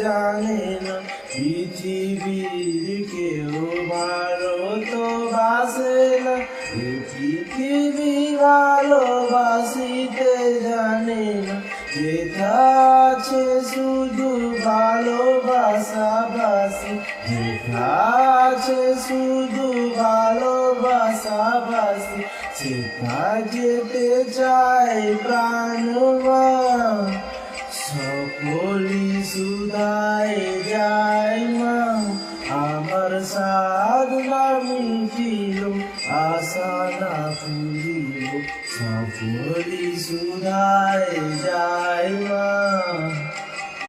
জানে না পৃথিবীর কেউ ভালোবাসে না এই পৃথিবী ভালোবাসিতে জানে না যেথা আছে শুধু ভালোবাসাবাসি যেথা আছে শুধু ভালোবাসাবাসি সেথা যেতে চাই প্রাণবান সকলি সুধায় যায় মা আমার সাধনা মিটিল আশা না পুরিল সকলি সুধায় যায়।